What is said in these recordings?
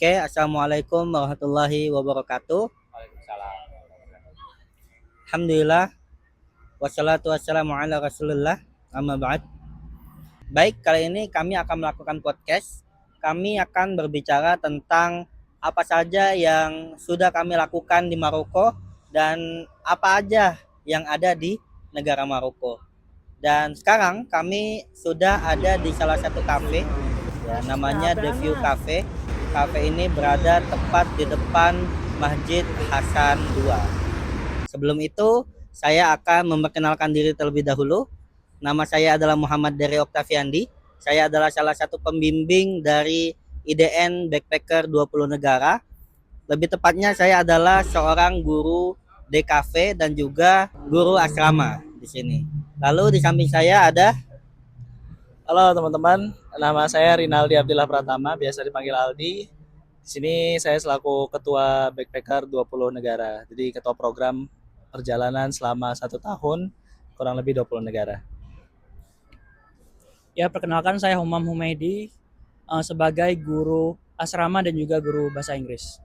Oke, assalamualaikum warahmatullahi wabarakatuh. Waalaikumsalam. Alhamdulillah, wassalatu wassalamu ala rasulillah, amma ba'd. Baik, kali ini kami akan melakukan podcast. Kami akan berbicara tentang apa saja yang sudah kami lakukan di Maroko dan apa aja yang ada di negara Maroko. Dan sekarang kami sudah ada di salah satu kafe, ya, namanya The View Cafe. Kafe ini berada tepat di depan Masjid Hasan II. Sebelum itu, saya akan memperkenalkan diri terlebih dahulu. Nama saya adalah Muhammad Dery Oktaviandi. Saya adalah salah satu pembimbing dari IDN Backpacker 20 negara. Lebih tepatnya saya adalah seorang guru DKV dan juga guru asrama di sini. Lalu di samping saya ada Halo teman-teman, nama saya Rinaldi Abdillah Pratama, biasa dipanggil Aldi. Di sini saya selaku Ketua Backpacker 20 negara, jadi Ketua Program Perjalanan selama 1 tahun, kurang lebih 20 negara. Ya, perkenalkan saya Humam Humaydi sebagai guru asrama dan juga guru bahasa Inggris.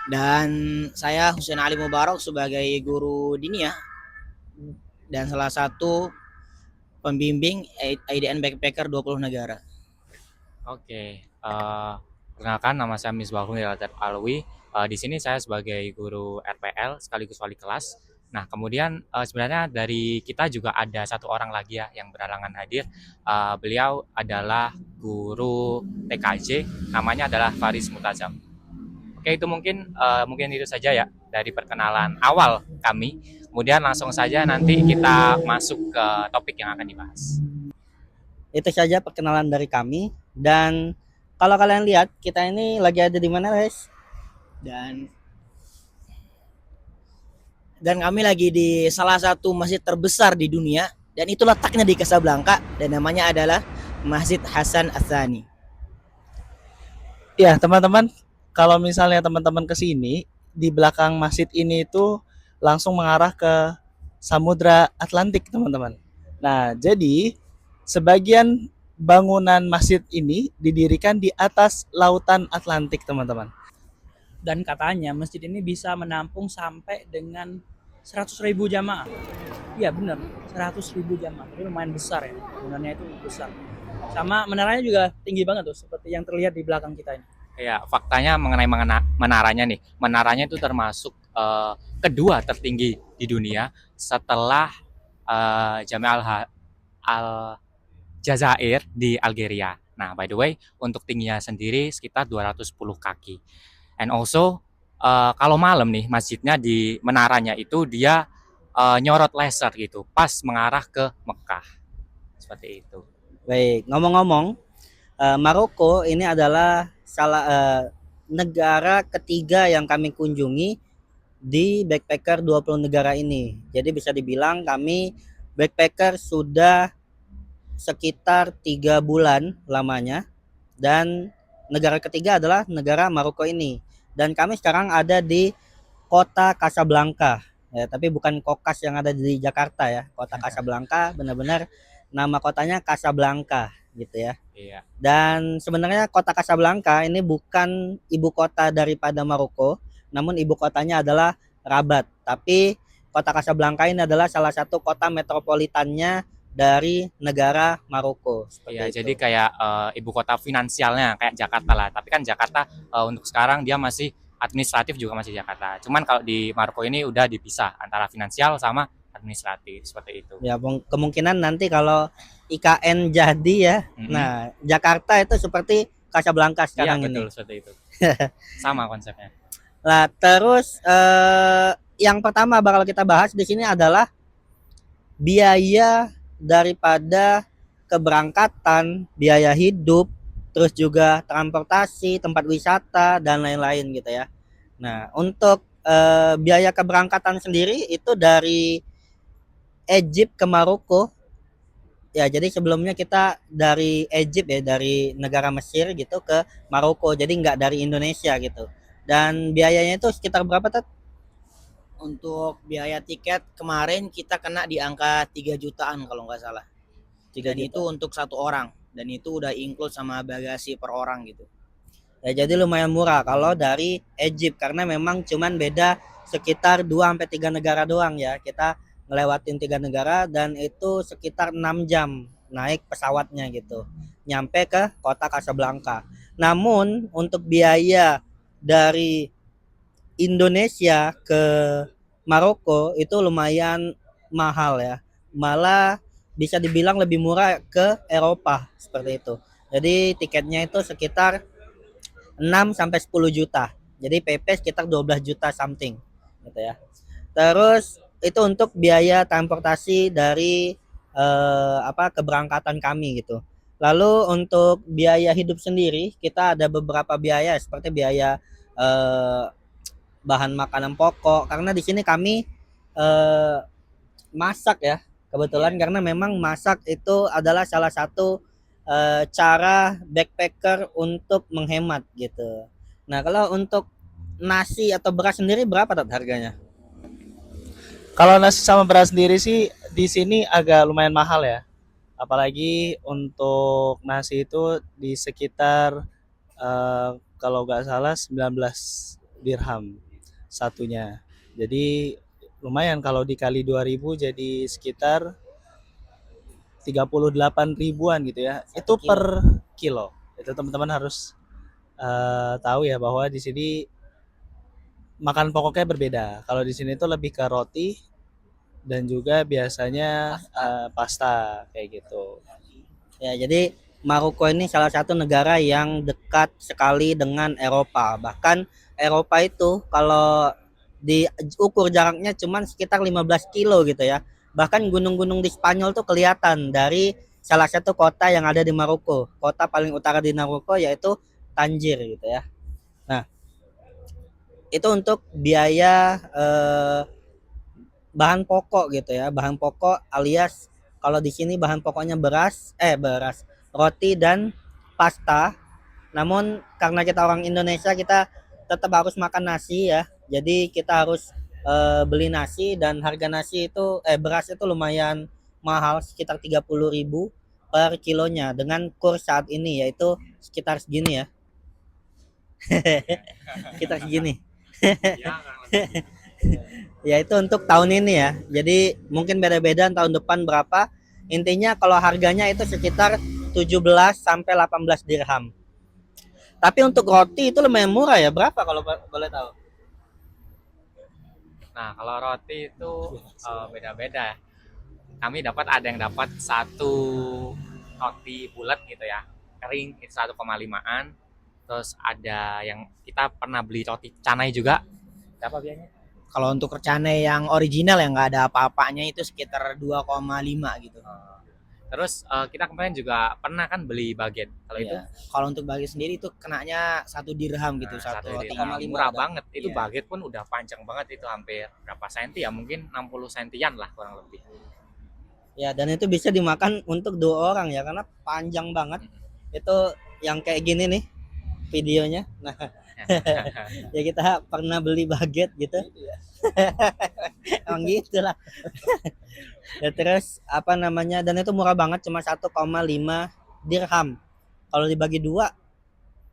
Dan saya Husain Ali Mubarak sebagai guru dinia dan salah satu pembimbing IDN Backpacker 20 negara. Oke, perkenalkan nama saya Misbahun Alwi. Di sini saya sebagai guru RPL sekaligus wali kelas. Nah, kemudian sebenarnya dari kita juga ada satu orang lagi ya yang berhalangan hadir. Beliau adalah guru TKJ, namanya adalah Faris Mutazam. Oke, itu mungkin itu saja ya dari perkenalan awal kami. Kemudian langsung saja nanti kita masuk ke topik yang akan dibahas. itu saja perkenalan dari kami. Dan kalau kalian lihat, kita ini lagi ada di mana, guys? Dan kami lagi di salah satu masjid terbesar di dunia dan itu letaknya di Casablanca dan namanya adalah Masjid Hasan Ats-Tsani. Ya teman-teman, kalau misalnya teman-teman ke sini, di belakang masjid ini itu langsung mengarah ke Samudra Atlantik teman-teman. Nah, jadi sebagian bangunan masjid ini didirikan di atas lautan Atlantik teman-teman. Dan katanya masjid ini bisa menampung sampai dengan 100.000 jamaah. Iya benar, 100.000 jamaah. Ini lumayan besar ya, bangunannya itu besar. Sama menaranya juga tinggi banget tuh, seperti yang terlihat di belakang kita ini. Ya, faktanya mengenai menaranya nih. Menaranya itu termasuk kedua tertinggi di dunia setelah Jami' Al Jazair di Algeria. Nah, by the way, untuk tingginya sendiri sekitar 210 kaki. And also kalau malam nih masjidnya di menaranya itu dia nyorot laser gitu, pas mengarah ke Mekah. Seperti itu. Baik, ngomong-ngomong, Maroko ini adalah negara ketiga yang kami kunjungi di Backpacker 20 negara ini. Jadi bisa dibilang kami backpacker sudah sekitar 3 bulan lamanya, dan negara ketiga adalah negara Maroko ini. Dan kami sekarang ada di kota Casablanca, ya, tapi bukan Kokas yang ada di Jakarta ya. Kota Casablanca benar-benar nama kotanya Casablanca gitu ya. Iya. Dan sebenarnya kota Casablanca ini bukan ibu kota daripada Maroko, namun ibu kotanya adalah Rabat. Tapi kota Casablanca ini adalah salah satu kota metropolitannya dari negara Maroko. Iya, jadi kayak ibu kota finansialnya kayak Jakarta lah. Tapi kan Jakarta untuk sekarang dia masih administratif juga masih Jakarta. Cuman kalau di Maroko ini udah dipisah antara finansial sama administratif seperti itu. Ya, kemungkinan nanti kalau IKN jadi ya. Nah, Jakarta itu seperti Casablanca sekarang Iya, ini. betul seperti itu. Sama konsepnya. Nah, terus yang pertama bakal kita bahas di sini adalah biaya daripada keberangkatan, biaya hidup, terus juga transportasi, tempat wisata dan lain-lain gitu ya. Nah, untuk biaya keberangkatan sendiri itu dari Egypt ke Maroko. Ya, jadi sebelumnya kita dari Egypt ya, dari negara Mesir gitu ke Maroko. Jadi nggak dari Indonesia gitu. Dan biayanya itu sekitar berapa, Tat? Untuk biaya tiket kemarin kita kena di angka 3 jutaan kalau nggak salah. 3 Dan juta. itu untuk satu orang dan itu udah include sama bagasi per orang gitu. Ya jadi lumayan murah kalau dari Egypt karena memang cuman beda sekitar 2 sampai 3 negara doang ya. Kita ngelewatin 3 negara dan itu sekitar 6 jam naik pesawatnya gitu. Nyampe ke kota Casablanca. Namun untuk biaya dari Indonesia ke Maroko itu lumayan mahal ya. Malah bisa dibilang lebih murah ke Eropa seperti itu. Jadi tiketnya itu sekitar 6 sampai 10 juta. Jadi PP sekitar 12 juta something gitu ya. Terus itu untuk biaya transportasi dari keberangkatan kami gitu. Lalu untuk biaya hidup sendiri kita ada beberapa biaya seperti biaya eh, bahan makanan pokok karena di sini kami eh, masak ya kebetulan karena memang masak itu adalah salah satu cara backpacker untuk menghemat gitu. Nah kalau untuk nasi atau beras sendiri berapa Tat, harganya? Kalau nasi sama beras sendiri sih di sini agak lumayan mahal ya. Apalagi untuk nasi itu di sekitar kalau nggak salah 19 dirham satunya. Jadi lumayan kalau dikali 2.000 jadi sekitar 38 ribuan gitu ya. Itu Kilo. per kilo. Itu teman-teman harus tahu ya bahwa di sini makan pokoknya berbeda. Kalau di sini tuh lebih ke roti dan juga biasanya pasta kayak gitu. Ya jadi Maroko ini salah satu negara yang dekat sekali dengan Eropa. Bahkan Eropa itu kalau diukur jaraknya cuma sekitar 15 kilo gitu ya. Bahkan gunung-gunung di Spanyol tuh kelihatan dari salah satu kota yang ada di Maroko. Kota paling utara di Maroko yaitu Tangier gitu ya. Nah, itu untuk biaya bahan pokok gitu ya. Bahan pokok alias kalau di sini bahan pokoknya beras, roti dan pasta. Namun karena kita orang Indonesia kita tetap harus makan nasi ya. Jadi kita harus beli nasi dan harga nasi itu beras itu lumayan mahal sekitar 30.000 per kilonya dengan kurs saat ini yaitu sekitar segini ya. Sekitar segini. Ya itu untuk tahun ini ya. Jadi mungkin beda-beda tahun depan berapa. Intinya kalau harganya itu sekitar 17 sampai 18 dirham. Tapi untuk roti itu lumayan murah ya. Berapa kalau boleh tahu? Nah, kalau roti itu beda-beda. Kami ada yang dapat satu roti bulat gitu ya, kering itu 1,5-an. Terus ada yang kita pernah beli roti canai juga. Berapa biayanya? Kalau untuk recane yang original yang nggak ada apa-apanya itu sekitar 2,5 gitu. Terus kita kemarin juga pernah kan beli baget. Kalau itu Iya. Kalau untuk bagi sendiri itu kenanya 1 dirham gitu, satu satu dirham. roti. 1,5 Murah ada. banget. Itu Iya. baget pun udah panjang banget, itu hampir berapa senti ya? Mungkin 60 sentian lah kurang lebih. Ya dan itu bisa dimakan untuk 2 orang ya karena panjang banget. Itu yang kayak gini nih videonya. Nah, ya kita pernah beli baget gitu. Emang gitu lah. Ya terus apa namanya dan itu murah banget cuma 1,5 dirham. Kalau dibagi 2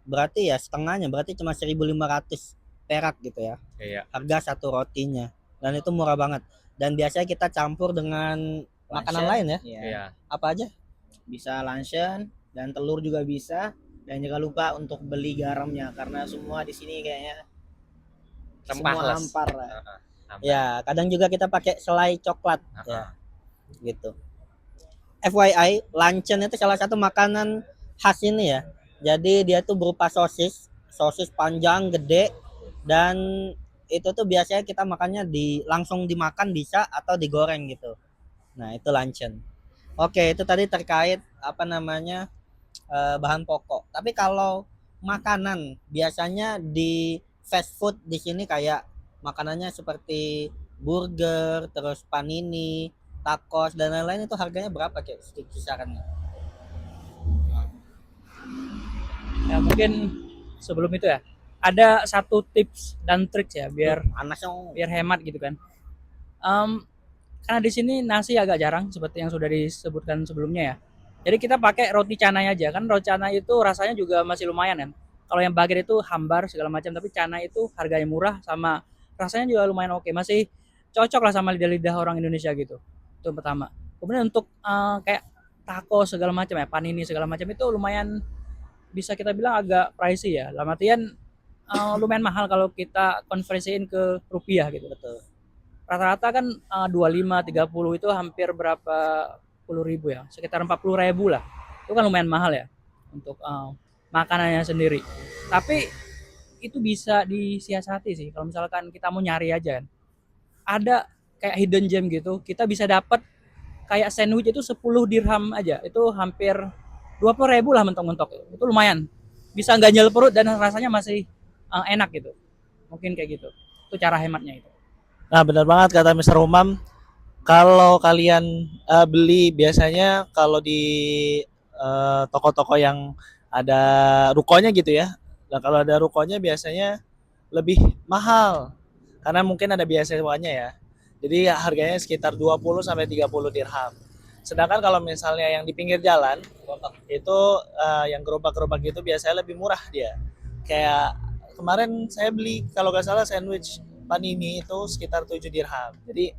berarti ya setengahnya berarti cuma 1.500 perak gitu ya. Iya. Harga satu rotinya. Dan itu murah banget. Dan biasanya kita campur dengan makanan lain ya. Iya. Iya. Apa aja? Bisa luncheon dan telur juga bisa. Dan jangan lupa untuk beli garamnya karena semua di sini kayaknya semua Rempah hampar lah. Ya, kadang juga kita pakai selai coklat Heeh. ya, gitu. FYI, luncheon itu salah satu makanan khas ini ya. Jadi dia tuh berupa sosis panjang, gede dan itu tuh biasanya kita makannya langsung dimakan bisa atau digoreng gitu. Nah, itu luncheon. Oke, itu tadi terkait apa namanya bahan pokok. Tapi kalau makanan biasanya di fast food di sini kayak makanannya seperti burger, terus panini, tacos dan lain-lain itu harganya berapa kayak kisarannya? Ya mungkin sebelum itu ya ada satu tips dan trik ya biar Panasnya hemat gitu kan. Karena di sini nasi agak jarang seperti yang sudah disebutkan sebelumnya ya. Jadi kita pakai roti canai aja kan, roti canai itu rasanya juga masih lumayan kan. Kalau yang baget itu hambar segala macam, tapi cana itu harganya murah sama rasanya juga lumayan oke. Masih cocok lah sama lidah-lidah orang Indonesia gitu. Itu yang pertama. Kemudian untuk kayak taco segala macam ya, panini segala macam itu lumayan bisa kita bilang agak pricey ya. Dalam artian lumayan mahal kalau kita konversiin ke rupiah gitu. Betul. Rata-rata kan 25, 30 itu hampir berapa puluh ribu ya, sekitar 40.000 lah. Itu kan lumayan mahal ya untuk makanannya sendiri. Tapi itu bisa disiasati sih kalau misalkan kita mau nyari aja kan. Ada kayak hidden gem gitu, kita bisa dapat kayak sandwich itu 10 dirham aja. Itu hampir 20.000 lah mentok-mentok. Itu lumayan. Bisa ganjal perut dan rasanya masih enak gitu. Mungkin kayak gitu. Itu cara hematnya itu. Nah, benar banget kata Mr. Umam. Kalau kalian beli biasanya kalau di toko-toko yang ada rukonya gitu ya. Nah, kalau ada rukonya biasanya lebih mahal karena mungkin ada biaya sewanya ya. Jadi harganya sekitar 20 sampai 30 dirham. Sedangkan kalau misalnya yang di pinggir jalan itu yang gerobak-gerobak gitu biasanya lebih murah dia. Kayak kemarin saya beli kalau nggak salah sandwich panini itu sekitar 7 dirham. Jadi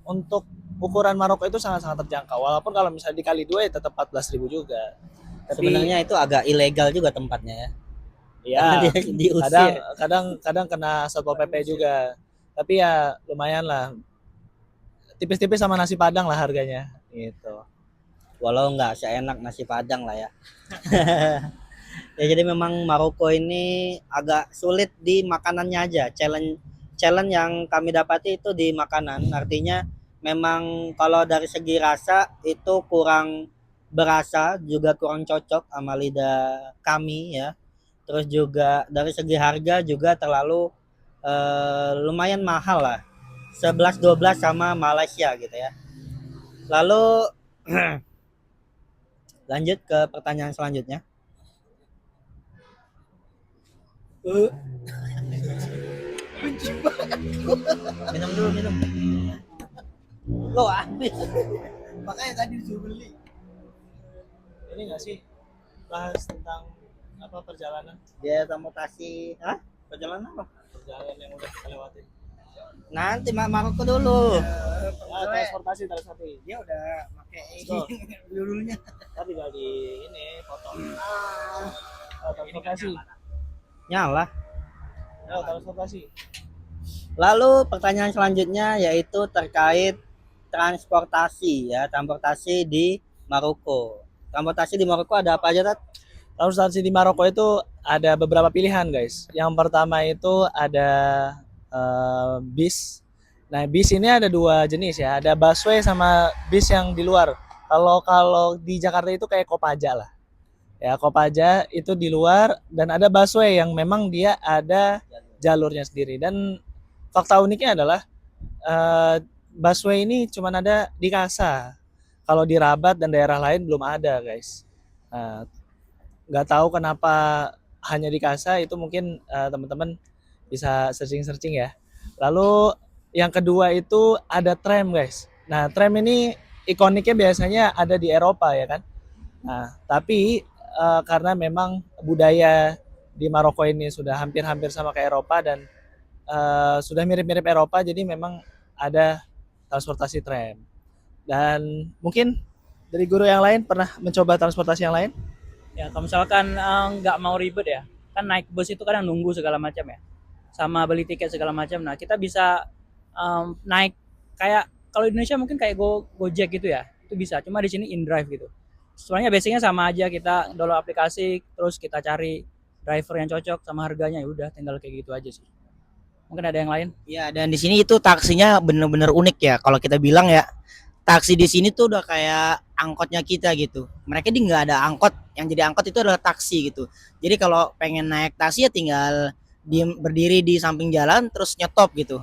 untuk ukuran Maroko itu sangat-sangat terjangkau. Walaupun kalau misalnya dikali dua ya tetap 14.000 juga. Tapi Sebenarnya itu agak ilegal juga tempatnya ya. ya Karena dia diusir. kadang kena Satpol PP juga. Tapi ya lumayan lah. Tipis-tipis sama nasi Padang lah harganya gitu. Walau nggak seenak nasi Padang lah ya. Ya jadi memang Maroko ini agak sulit di makanannya aja. Challenge yang kami dapati itu di makanan. Artinya memang kalau dari segi rasa itu kurang berasa, juga kurang cocok sama lidah kami ya. Terus juga dari segi harga juga terlalu lumayan mahal lah. 11-12 sama Malaysia gitu ya. Lalu lanjut ke pertanyaan selanjutnya. Minum dulu, minum. Lo habis. Makanya tadi disuruh beli. Ini nggak sih bahas tentang apa perjalanan Dia transportasi, hah? Perjalanan apa? perjalanan yang udah kita lewatin. Nanti Maroko dulu. Transportasi. Dia udah pakai Go. dulunya. Tapi tinggal di ini foto. Transportasi. Nyala. Transportasi. Lalu pertanyaan selanjutnya yaitu terkait transportasi ya, transportasi di Maroko. Transportasi di Maroko ada apa aja, Tat? Transportasi di Maroko itu ada beberapa pilihan, guys. Yang pertama itu ada bis. Nah, bis ini ada dua jenis ya. Ada busway sama bis yang di luar. Kalau di Jakarta itu kayak Kopaja lah. Ya, Kopaja itu di luar dan ada busway yang memang dia ada jalurnya sendiri. Dan fakta uniknya adalah busway ini cuma ada di Kasa. Kalau di Rabat dan daerah lain belum ada, guys. Nggak tahu kenapa hanya di Kasa, itu mungkin teman-teman bisa searching ya. Lalu yang kedua itu ada tram, guys. Nah, tram ini ikoniknya biasanya ada di Eropa ya kan. Nah, tapi karena memang budaya di Maroko ini sudah hampir-hampir sama kayak Eropa dan sudah mirip-mirip Eropa, jadi memang ada transportasi tram. Dan mungkin dari guru yang lain pernah mencoba transportasi yang lain? Ya kalau misalkan nggak mau ribet ya, kan naik bus itu kadang nunggu segala macam ya, sama beli tiket segala macam. Nah kita bisa naik kayak kalau di Indonesia mungkin kayak Gojek gitu ya, itu bisa. Cuma di sini InDrive gitu. Sebenarnya basicnya sama aja, kita download aplikasi, terus kita cari driver yang cocok sama harganya, ya udah tinggal kayak gitu aja sih. Mungkin ada yang lain? Ya, dan di sini itu taksinya bener-bener unik ya. Kalau kita bilang ya, taksi di sini tuh udah kayak angkotnya kita gitu. Mereka di nggak ada angkot, yang jadi angkot itu adalah taksi gitu. Jadi kalau pengen naik taksi ya tinggal berdiri di samping jalan terus nyetop gitu.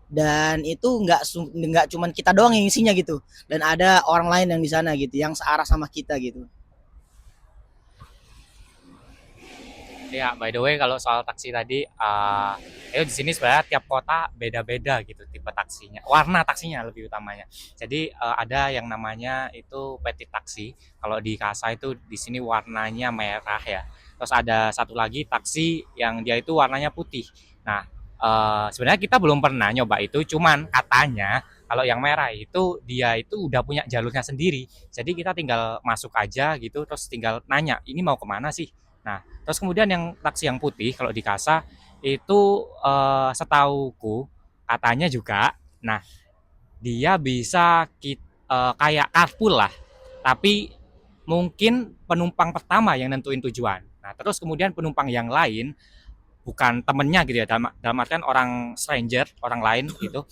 Dan itu nggak cuman kita doang yang isinya gitu. Dan ada orang lain yang di sana gitu, yang searah sama kita gitu. Ya, by the way kalau soal taksi tadi, itu di sini sebenarnya tiap kota beda-beda gitu tipe taksinya, warna taksinya lebih utamanya. Jadi ada yang namanya itu petit taksi. Kalau di Kasa itu di sini warnanya merah ya. Terus ada satu lagi taksi yang dia itu warnanya putih. Nah, sebenarnya kita belum pernah nyoba itu, cuman katanya kalau yang merah itu dia itu udah punya jalurnya sendiri. Jadi kita tinggal masuk aja gitu, terus tinggal nanya, ini mau kemana sih? Nah, terus kemudian yang taksi yang putih kalau di Kasa itu setauku katanya juga, nah dia bisa kayak carpool lah, tapi mungkin penumpang pertama yang nentuin tujuan. Nah, terus kemudian penumpang yang lain bukan temennya gitu ya, dalam artian orang stranger, orang lain gitu,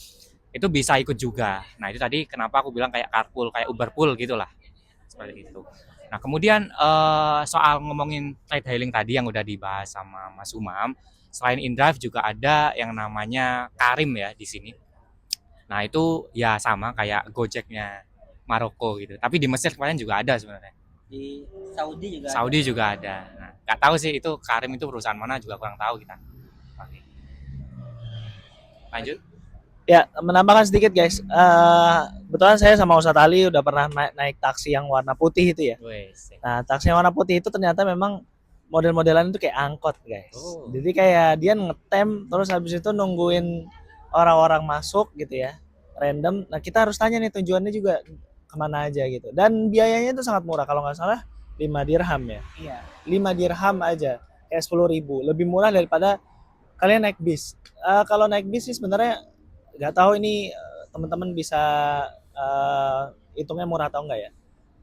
itu bisa ikut juga. Nah, itu tadi kenapa aku bilang kayak carpool, kayak Uber pool gitulah, seperti itu. Nah, kemudian soal ngomongin ride hailing tadi yang udah dibahas sama Mas Umam, selain InDrive juga ada yang namanya Karim ya di sini. Nah, itu ya sama kayak Gojeknya Maroko gitu. Tapi di Mesir kemarin juga ada sebenarnya. Di Saudi juga ada. Saudi juga ada. Nah, nggak tahu sih itu Karim itu perusahaan mana juga kurang tahu kita. Oke. Lanjut. Ya, menambahkan sedikit guys. Kebetulan saya sama Ustadz Ali udah pernah naik taksi yang warna putih itu ya. Wes. Nah, taksi yang warna putih itu ternyata memang model-modelan itu kayak angkot guys. Oh. Jadi kayak dia ngetem terus habis itu nungguin orang-orang masuk gitu ya, random. Nah, kita harus tanya nih tujuannya juga kemana aja gitu. Dan biayanya itu sangat murah, kalau nggak salah 5 dirham ya. Iya. 5 dirham aja, kayak 10.000. Lebih murah daripada kalian naik bis. Kalau naik bis sih sebenarnya nggak tahu ini teman-teman bisa hitungnya murah atau enggak ya.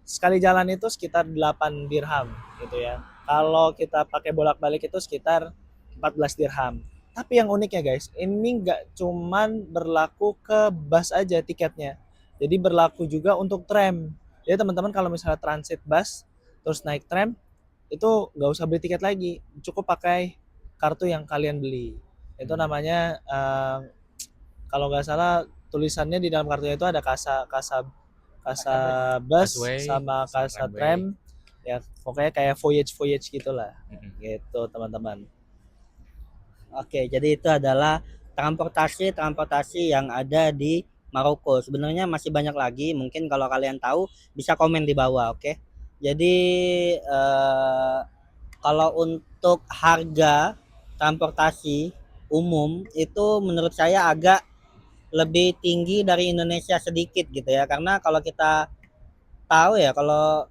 Sekali jalan itu sekitar 8 dirham gitu ya. Kalau kita pakai bolak-balik itu sekitar 14 dirham. Tapi yang uniknya guys, ini nggak cuman berlaku ke bus aja tiketnya. Jadi berlaku juga untuk tram. Jadi teman-teman kalau misalnya transit bus, terus naik tram, itu nggak usah beli tiket lagi. Cukup pakai kartu yang kalian beli. Itu namanya, kalau nggak salah tulisannya di dalam kartunya itu ada kasa bus Busway, sama kasa tramway. tram. Ya pokoknya kayak voyage gitulah. Gitu teman-teman. Oke, jadi itu adalah transportasi yang ada di Maroko. Sebenarnya masih banyak lagi. Mungkin kalau kalian tahu bisa komen di bawah, oke? Jadi kalau untuk harga transportasi umum itu menurut saya agak lebih tinggi dari Indonesia sedikit gitu ya. Karena kalau kita tahu ya, kalau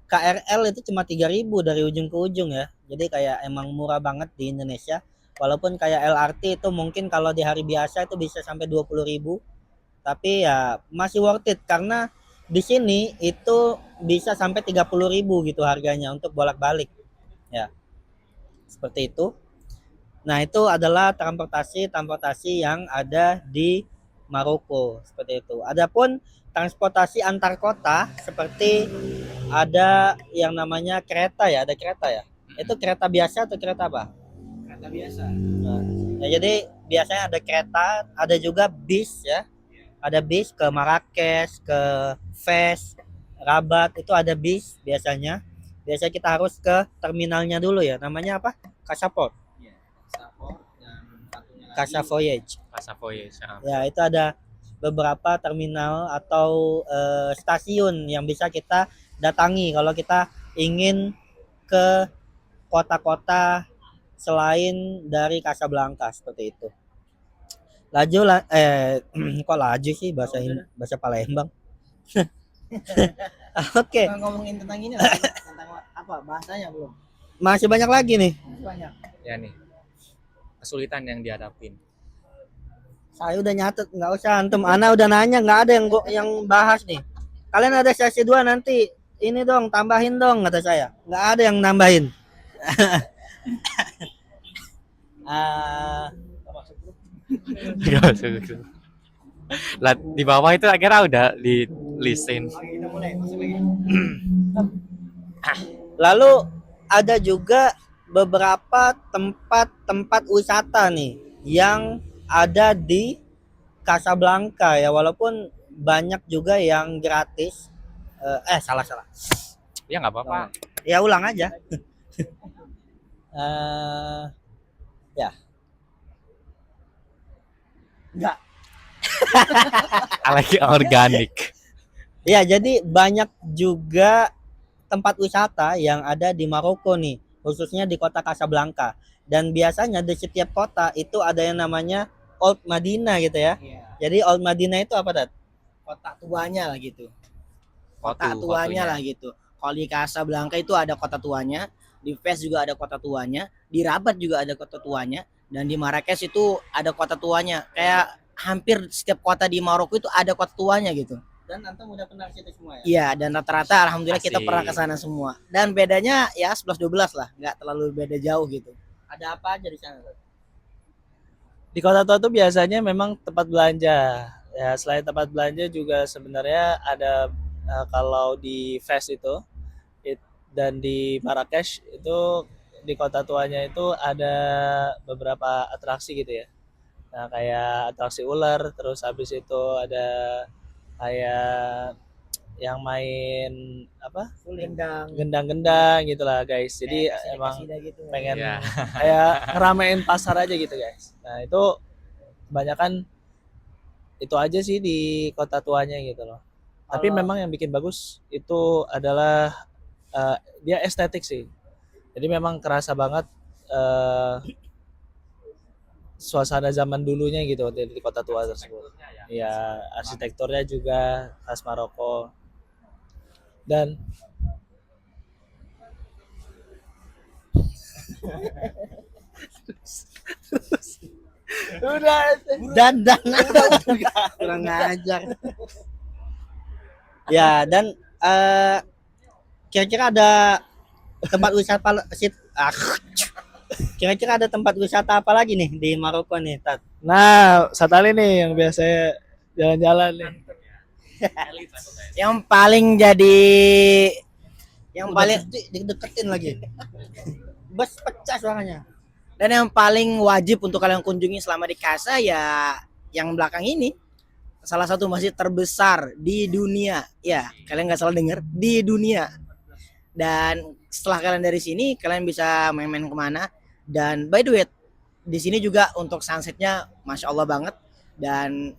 KRL itu cuma 3.000 dari ujung ke ujung ya. Jadi kayak emang murah banget di Indonesia. Walaupun kayak LRT itu mungkin kalau di hari biasa itu bisa sampai 20.000, tapi ya masih worth it karena di sini itu bisa sampai 30.000 gitu harganya untuk bolak-balik. Ya, seperti itu. Nah, itu adalah transportasi yang ada di Maroko, seperti itu. Adapun transportasi antar kota seperti ada yang namanya kereta ya, ada kereta ya. Itu kereta biasa atau kereta apa? Kereta biasa. Nah, ya jadi biasanya ada kereta, ada juga bis ya. Ada bis ke Marrakesh, ke Fes, Rabat, itu ada bis biasanya. Biasanya kita harus ke terminalnya dulu ya. Namanya apa? Casaport. Sapor dan satunya lagi Casa Voyage. Kasa Voyage. Ya, itu ada beberapa terminal atau stasiun yang bisa kita datangi kalau kita ingin ke kota-kota selain dari Casablanca seperti itu. Kok laju sih bahasa Palembang. Oke, Kita ngomongin tentang ini lah, tentang apa bahasanya belum masih banyak lagi nih. banyak. Ya nih. Kesulitan yang dihadapin. Saya udah nyatet, nggak usah antum. Ana udah nanya, nggak ada yang bahas nih. Kalian ada sesi 2 nanti. Ini dong, tambahin dong kata saya. Nggak ada yang nambahin. Nggak masuk. Lah, di bawah itu akhirnya udah di listin. Kita mulai masuk lagi. Lalu ada juga beberapa tempat-tempat wisata nih yang ada di Casablanca ya, walaupun banyak juga yang gratis. Salah. Ya nggak apa-apa. Ya ulang aja. Ya. Enggak. Lagi organik. Ya, jadi banyak juga tempat wisata yang ada di Maroko nih. khususnya di kota Casablanca. Dan biasanya di setiap kota itu ada yang namanya Old Madinah gitu ya. Iya. Jadi Old Madinah itu apa, Tat? Kota tuanya lah gitu. Kota Foto, tuanya fotonya. lah gitu. Kalau di Casablanca itu ada kota tuanya, di Fez juga ada kota tuanya, di Rabat juga ada kota tuanya, dan di Marrakesh itu ada kota tuanya. Kayak hampir setiap kota di Maroko itu ada kota tuanya gitu. Dan antum udah pernah ke situ semua ya? Iya, dan rata-rata alhamdulillah kita Asik. pernah ke sana semua. Dan bedanya ya 11-12 lah, nggak terlalu beda jauh gitu. Ada apa aja di sana, Tat? Di kota tua tuh biasanya memang tempat belanja. Ya, selain tempat belanja juga sebenarnya ada kalau di Fes itu dan di Marrakesh itu di kota tuanya itu ada beberapa atraksi gitu ya. Nah, kayak atraksi ular, terus habis itu ada kayak yang main apa? Gendang, Gendang-gendang gitulah, guys. Jadi emang kasida gitu. pengen Iya. kayak ngeramein pasar aja gitu, guys. Nah, itu kebanyakan itu aja sih di kota tuanya gitu loh. Tapi Kalau- memang yang bikin bagus itu adalah dia estetik sih. Jadi memang kerasa banget suasana zaman dulunya gitu di kota tua tersebut. Ya, arsitekturnya juga khas Maroko. Dan udah Dan kurang ngajar. Ya, dan kira-kira ada tempat wisata kira-kira ada tempat wisata apa lagi nih di Maroko nih, Tat? nah, Satali nih yang biasanya jalan-jalan nih. Yang paling jadi yang paling Dideketin lagi. Bus pecah suaranya. dan yang paling wajib untuk kalian kunjungi selama di Casa ya yang belakang ini. Salah satu masjid terbesar di dunia. Ya, kalian nggak salah dengar, di dunia. Dan setelah kalian dari sini, kalian bisa main-main kemana. Dan by the way, di sini juga untuk sunsetnya, masya Allah banget. Dan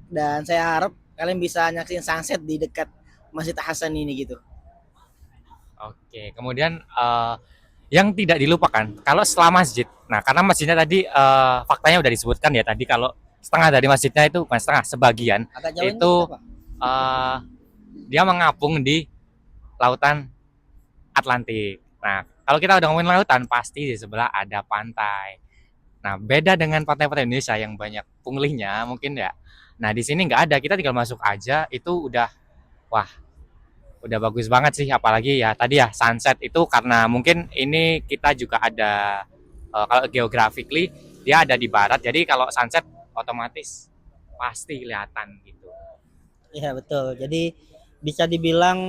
dan saya harap kalian bisa nyaksiin sunset di dekat Masjid Hasan ini gitu. Oke, kemudian yang tidak dilupakan kalau setelah masjid. Nah, karena masjidnya tadi faktanya udah disebutkan ya tadi kalau setengah dari masjidnya itu bukan setengah, sebagian Agak jauh itu dia mengapung di lautan Atlantik. Nah, kalau kita udah ngomongin lautan, pasti di sebelah ada pantai. Nah, beda dengan pantai-pantai Indonesia yang banyak punglinya mungkin ya. Nah, di sini nggak ada, kita tinggal masuk aja itu udah bagus banget sih, apalagi ya tadi ya sunset itu karena mungkin ini kita juga ada kalau geographically dia ada di barat, jadi kalau sunset otomatis pasti kelihatan gitu. Iya betul. Jadi bisa dibilang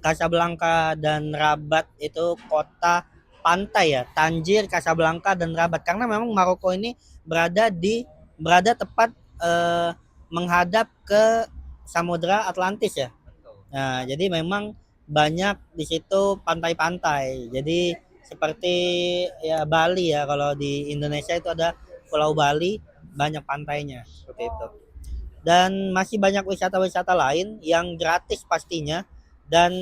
Casablanca dan Rabat itu kota pantai ya, Tangier, Casablanca dan Rabat. Karena memang Maroko ini berada tepat menghadap ke Samudra Atlantis ya. Nah, jadi memang banyak di situ pantai-pantai. Jadi seperti ya Bali ya, kalau di Indonesia itu ada Pulau Bali, banyak pantainya seperti itu. Dan masih banyak wisata-wisata lain yang gratis pastinya dan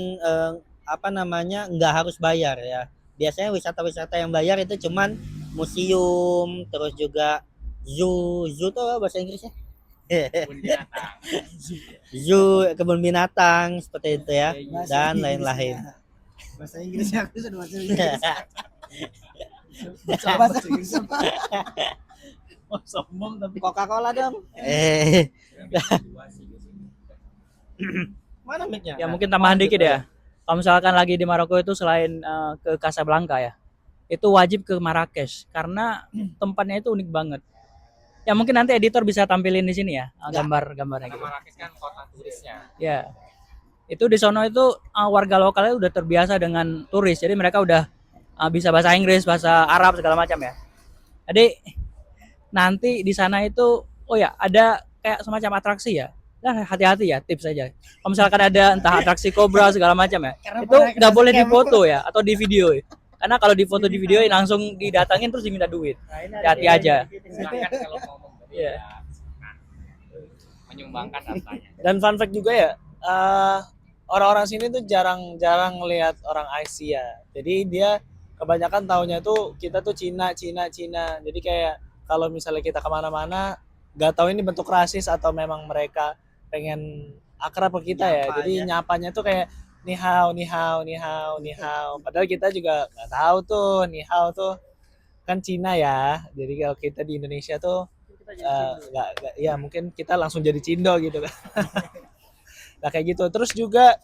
nggak harus bayar ya. Biasanya wisata-wisata yang bayar itu cuman museum, terus juga zoo tuh apa bahasa Inggrisnya? Zoo, kebun binatang seperti itu ya, dan lain-lain. Bahasa Inggrisnya aku sudah bahasa Inggris. Oh, sombong tapi Coca-Cola dong. Mana mic-nya? Ya mungkin tambahan dikit ya. Kalau misalkan lagi di Maroko itu selain ke Casablanca ya, itu wajib ke Marrakesh karena tempatnya itu unik banget. Ya mungkin nanti editor bisa tampilin di sini ya gambar-gambarnya gitu. Marrakesh kan kota turisnya. Ya, itu di sono itu warga lokalnya udah terbiasa dengan turis, jadi mereka udah bisa bahasa Inggris, bahasa Arab segala macam ya. Jadi nanti di sana itu, oh ya ada kayak semacam atraksi ya. Nah hati-hati ya, tips aja. Kalau misalkan ada entah atraksi kobra segala macam ya, Karena itu pernah nggak kena boleh scam. difoto ya atau di video. Karena kalau difoto di video langsung didatangin terus diminta duit. Hati-hati aja. Silahkan kalau mau membeli Iya. ya, silakan. Menyumbangkan hartanya. dan fun fact juga ya orang-orang sini tuh jarang ngelihat orang Asia. Jadi dia kebanyakan taunya tuh kita tuh Cina. Jadi kayak kalau misalnya kita kemana-mana, nggak tahu ini bentuk rasis atau memang mereka pengen akrab ke kita ya. Nyapa Jadi aja. nyapanya tuh kayak ni hao, ni hao, ni hao, ni hao. Padahal kita juga nggak tahu tuh ni hao tuh kan Cina ya. Jadi kalau kita di Indonesia tuh nggak, ya mungkin kita langsung jadi Cindo gitu kan. Nah kayak gitu. Terus juga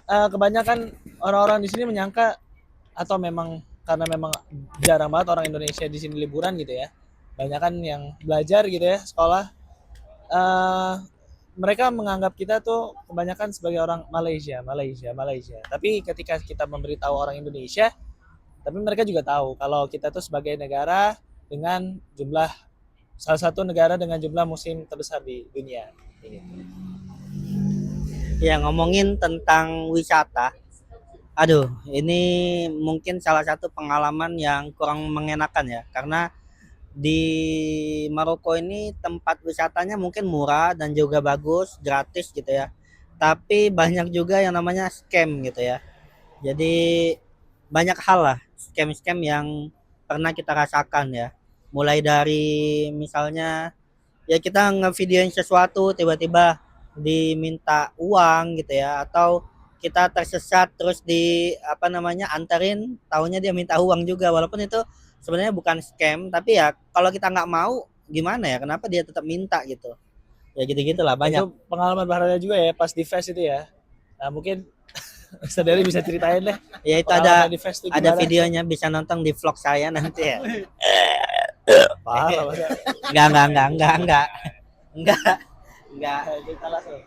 kebanyakan orang-orang di sini menyangka atau memang karena memang jarang banget orang Indonesia di sini liburan gitu ya. Banyak kan yang belajar gitu ya sekolah. eh Mereka menganggap kita tuh kebanyakan sebagai orang Malaysia. Tapi ketika kita memberitahu orang Indonesia, tapi mereka juga tahu kalau kita tuh sebagai negara dengan jumlah salah satu negara dengan jumlah muslim terbesar di dunia. Ya, ngomongin tentang wisata. Aduh, ini mungkin salah satu pengalaman yang kurang mengenakan ya, karena di Maroko ini tempat wisatanya mungkin murah dan juga bagus, gratis gitu ya. Tapi banyak juga yang namanya scam gitu ya. Jadi banyak hal lah scam-scam yang pernah kita rasakan ya. Mulai dari misalnya ya kita ngevideoin sesuatu tiba-tiba diminta uang gitu ya, atau kita tersesat terus di apa namanya anterin, tahunya dia minta uang juga, walaupun itu sebenarnya bukan scam, tapi ya kalau kita nggak mau gimana ya, kenapa dia tetap minta gitu ya, gitu gitulah banyak. Itu pengalaman berharga juga ya pas di fest itu ya. Nah mungkin saudari bisa ceritain deh. Ya itu Pengalaman di fest itu ada gimana? videonya, bisa nonton di vlog saya nanti ya. Parah masa. Enggak. Cerita langsung.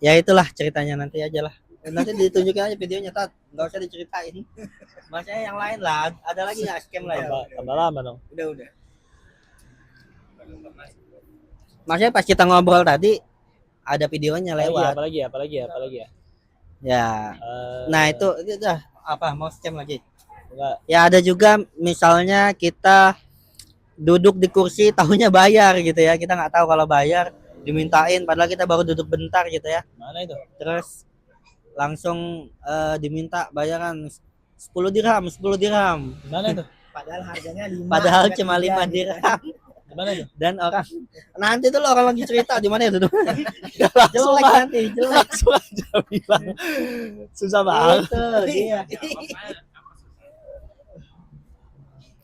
Ya itulah ceritanya, nanti aja lah. Nanti ditunjukin aja videonya, Tat. Nggak usah diceritain. Maksudnya yang lain lah. Ada lagi nggak scam lain? Tambah lama dong. Udah. Maksudnya pas kita ngobrol tadi ada videonya lewat. Apalagi ya. Ya. Eh, Nah itu dah apa mau scam lagi? enggak. Ya ada juga misalnya kita duduk di kursi tahunya bayar gitu ya. Kita nggak tahu kalau bayar dimintain, padahal kita baru duduk bentar gitu ya. Mana itu? Terus langsung diminta bayaran 10 dirham. Mana itu? Padahal harganya 5. Padahal cuma 5 dirham. Mana itu? Dan orang nanti tuh lo orang lagi cerita di mana itu tuh. Langsung Jelek lah. nanti, jelek. Langsung aja bilang. Susah banget. Itu dia.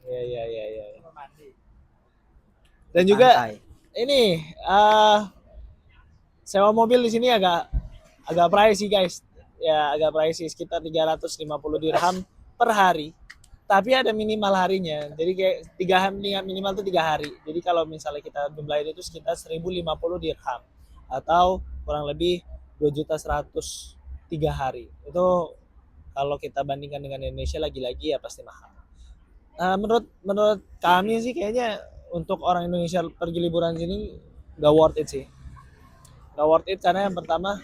Iya. Dan juga Santai. ini sewa mobil di sini agak pricey guys. Ya agak pricey, sekitar 350 dirham per hari. Tapi ada minimal harinya. Jadi kayak 3 hari, minimal tuh 3 hari. Jadi kalau misalnya kita jumlahin itu sekitar 1050 dirham atau kurang lebih 2.100.000 3 hari. Itu kalau kita bandingkan dengan Indonesia lagi-lagi ya pasti mahal. Menurut kami sih kayaknya untuk orang Indonesia pergi liburan sini gak worth it sih. Gak worth it karena yang pertama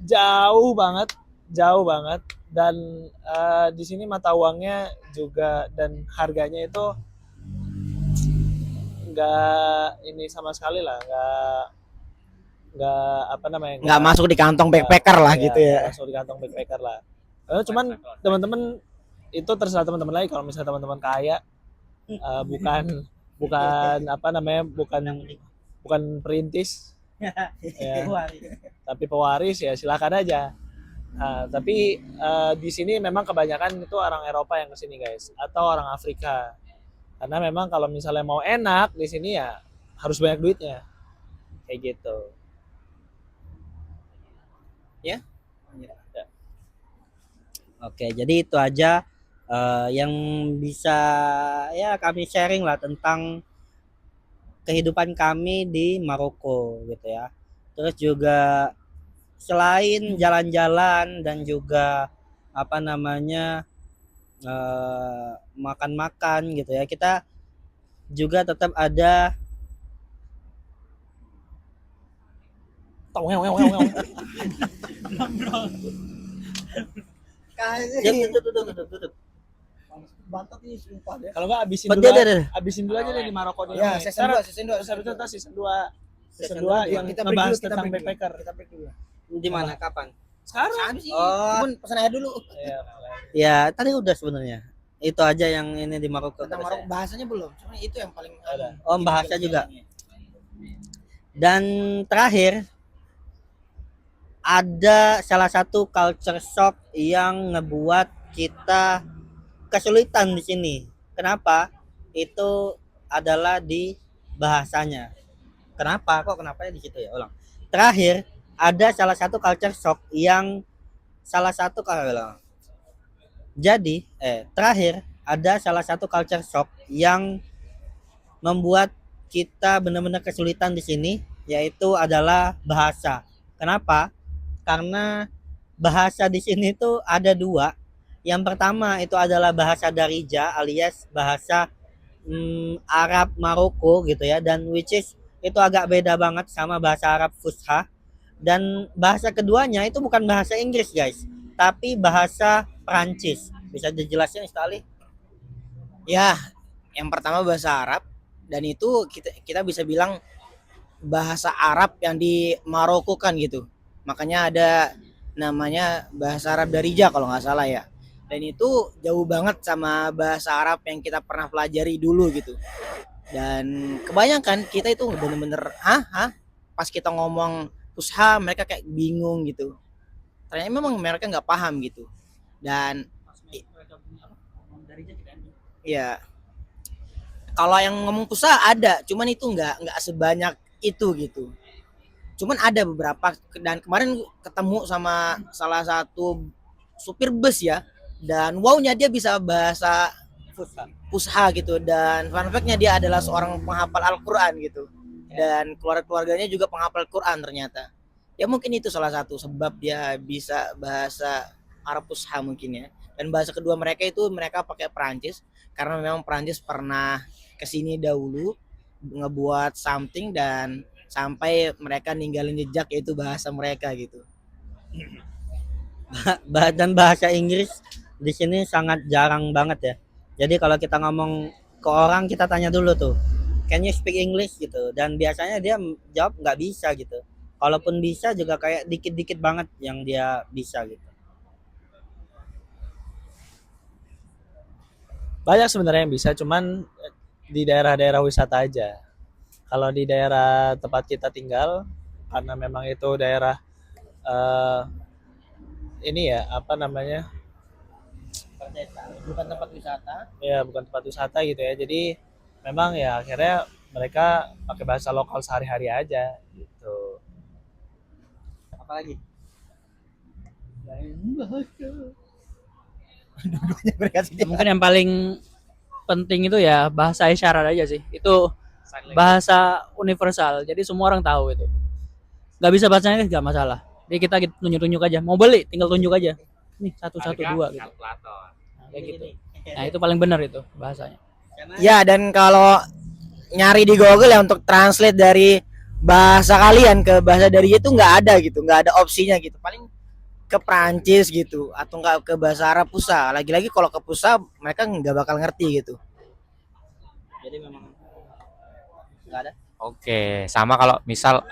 jauh banget dan di sini mata uangnya juga dan harganya itu nggak ini sama sekali lah, nggak apa namanya, Nggak masuk di kantong backpacker lah gitu nggak ya. masuk di kantong backpacker lah. Cuman teman-teman itu terserah teman-teman lagi, kalau misalnya teman-teman kaya bukan apa namanya, bukan perintis ya, tapi pewaris ya silakan aja. Tapi di sini memang kebanyakan itu orang Eropa yang kesini guys, atau orang Afrika, karena memang kalau misalnya mau enak di sini ya harus banyak duitnya kayak gitu Ya. Oke, jadi itu aja yang bisa ya kami sharing lah tentang kehidupan kami di Maroko gitu ya. Terus juga selain jalan-jalan dan juga apa namanya makan-makan gitu ya, kita juga tetap ada tutup. kalau nggak abisin Oh, dulu dia. abisin dulu aja deh di Maroko dulu Ya, nih. season 2. Terus habis itu ntar season 2 Season kedua dua yang Kita break ngebahas dulu, kita tentang break dulu. backpacker. Kita break dulu. di mana kapan? Sekarang Sih, Oh. Bun, pesan aja dulu. ya, Ya, tadi udah sebenarnya. Itu aja yang ini di Maroko Tentang kata Maroko saya. bahasanya belum. Cuma itu yang paling Ada. Oh, bahasa juga. Dan terakhir ada salah satu culture shock yang ngebuat kita kesulitan di sini. Kenapa? Itu adalah di bahasanya. Kenapa? Kok kenapanya di situ ya? Ulang. Terakhir ada salah satu culture shock yang salah satu kalau jadi terakhir ada salah satu culture shock yang membuat kita benar-benar kesulitan di sini, yaitu adalah bahasa. Kenapa? Karena bahasa di sini tuh ada dua. Yang pertama itu adalah bahasa Darija alias bahasa Arab Maroko gitu ya, dan which is itu agak beda banget sama bahasa Arab Fusha. Dan bahasa keduanya itu bukan bahasa Inggris guys, tapi bahasa Perancis. Bisa dijelasin sekali? Ya, yang pertama bahasa Arab dan itu kita bisa bilang bahasa Arab yang di Maroko kan gitu. Makanya ada namanya bahasa Arab Darija kalau nggak salah ya. Dan itu jauh banget sama bahasa Arab yang kita pernah pelajari dulu gitu. Dan kebanyakan kita itu bener-bener pas kita ngomong Fusha mereka kayak bingung gitu. Ternyata memang mereka nggak paham gitu. Dan ya kalau yang ngomong Fusha ada, cuman itu nggak sebanyak itu gitu. Cuman ada beberapa dan kemarin ketemu sama salah satu supir bus ya. Dan wownya dia bisa bahasa Fusha gitu, dan fun fact-nya dia adalah seorang penghafal Al-Quran gitu, dan keluarganya juga penghafal Quran ternyata. Ya mungkin itu salah satu sebab dia bisa bahasa Arab Fusha mungkin ya. Dan bahasa kedua mereka itu mereka pakai Perancis karena memang Perancis pernah kesini dahulu ngebuat something dan sampai mereka ninggalin jejak yaitu bahasa mereka gitu. Dan bahasa Inggris di sini sangat jarang banget ya. Jadi kalau kita ngomong ke orang kita tanya dulu tuh, can you speak English gitu. Dan biasanya dia jawab nggak bisa gitu. Kalaupun bisa juga kayak dikit-dikit banget yang dia bisa gitu. banyak sebenarnya yang bisa, cuman di daerah-daerah wisata aja. Kalau di daerah tempat kita tinggal, karena memang itu daerah eh, ini ya apa namanya, Bukan tempat wisata. ya bukan tempat wisata gitu ya. Jadi memang ya akhirnya mereka pakai bahasa lokal sehari-hari aja gitu. Apalagi? Mungkin yang paling penting itu ya bahasa isyarat aja sih. Itu bahasa universal. Jadi semua orang tahu itu. Gak bisa bahasa Inggris gak masalah. Jadi kita tunjuk-tunjuk aja. Mau beli tinggal tunjuk aja. Nih 112 gitu. Kalkulator. Nah, kayak gitu. Nah, itu paling benar itu bahasanya. Ya, dan kalau nyari di Google ya untuk translate dari bahasa kalian ke bahasa dari itu nggak ada gitu, nggak ada opsinya gitu. Paling ke Prancis gitu atau nggak ke bahasa Arab Fusha. Lagi-lagi kalau ke Fusha mereka nggak bakal ngerti gitu. Jadi memang nggak ada. Oke, sama kalau misal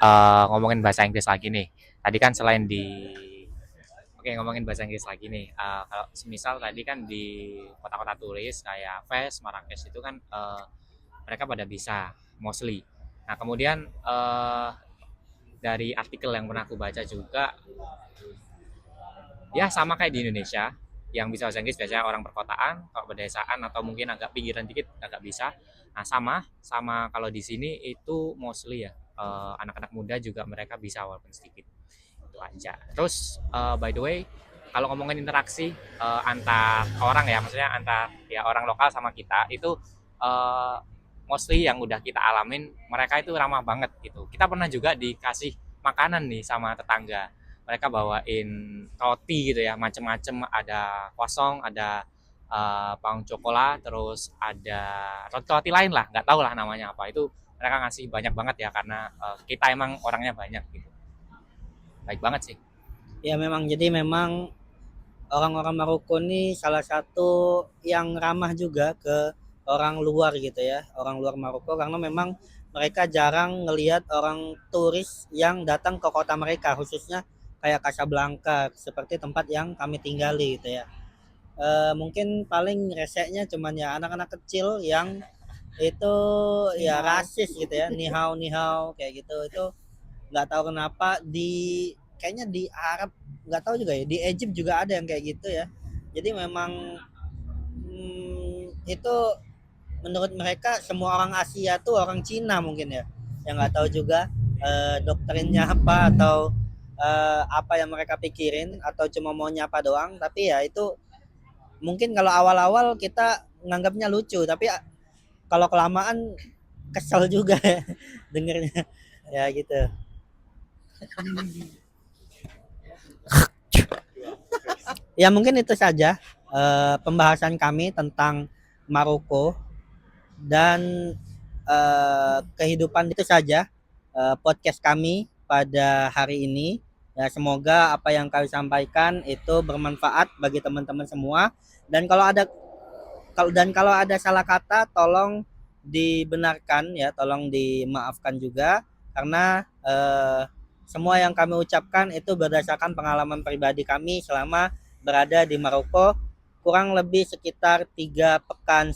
ngomongin bahasa Inggris lagi nih. Tadi kan selain di ngomongin bahasa Inggris lagi nih. Kalau misal tadi kan di kota-kota turis kayak Fes, Marrakesh itu kan mereka pada bisa mostly. Nah, kemudian dari artikel yang pernah aku baca juga ya sama kayak di Indonesia yang bisa bahasa Inggris biasanya orang perkotaan, kalau pedesaan atau mungkin agak pinggiran dikit agak bisa. Nah, sama kalau di sini itu mostly ya anak-anak muda juga mereka bisa walaupun sedikit. Itu aja. Terus by the way, kalau ngomongin interaksi antar orang ya, maksudnya antar ya orang lokal sama kita itu mostly yang udah kita alamin mereka itu ramah banget gitu. Kita pernah juga dikasih makanan nih sama tetangga. Mereka bawain roti gitu ya, macem-macem, ada kosong, ada paung coklat, terus ada roti-roti lain lah, nggak tahu lah namanya apa. Itu mereka ngasih banyak banget ya karena kita emang orangnya banyak gitu. Baik banget sih. Ya memang, jadi memang orang-orang Maroko ini salah satu yang ramah juga ke orang luar gitu ya, orang luar Maroko, karena memang mereka jarang ngelihat orang turis yang datang ke kota mereka, khususnya kayak Casablanca seperti tempat yang kami tinggali gitu ya. Mungkin paling reseknya cuman ya anak-anak kecil yang itu ya rasis gitu ya, nihau nihau kayak gitu. Itu nggak tahu kenapa kayaknya di Arab, nggak tahu juga ya, di Egypt juga ada yang kayak gitu ya. Jadi memang itu menurut mereka semua orang Asia tuh orang Cina mungkin ya, yang nggak tahu juga doktrinnya apa atau apa yang mereka pikirin atau cuma mau nyapa doang. Tapi ya itu mungkin kalau awal-awal kita nganggapnya lucu, tapi kalau kelamaan kesel juga ya dengernya ya gitu. Ya mungkin itu saja pembahasan kami tentang Maroko dan kehidupan. Itu saja podcast kami pada hari ini. Ya, semoga apa yang kami sampaikan itu bermanfaat bagi teman-teman semua. Dan kalau ada salah kata, tolong dibenarkan ya, tolong dimaafkan juga karena semua yang kami ucapkan itu berdasarkan pengalaman pribadi kami selama berada di Maroko kurang lebih sekitar 3,5 pekan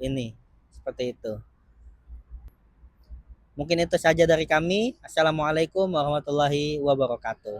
ini. Seperti itu. Mungkin itu saja dari kami. Assalamualaikum warahmatullahi wabarakatuh.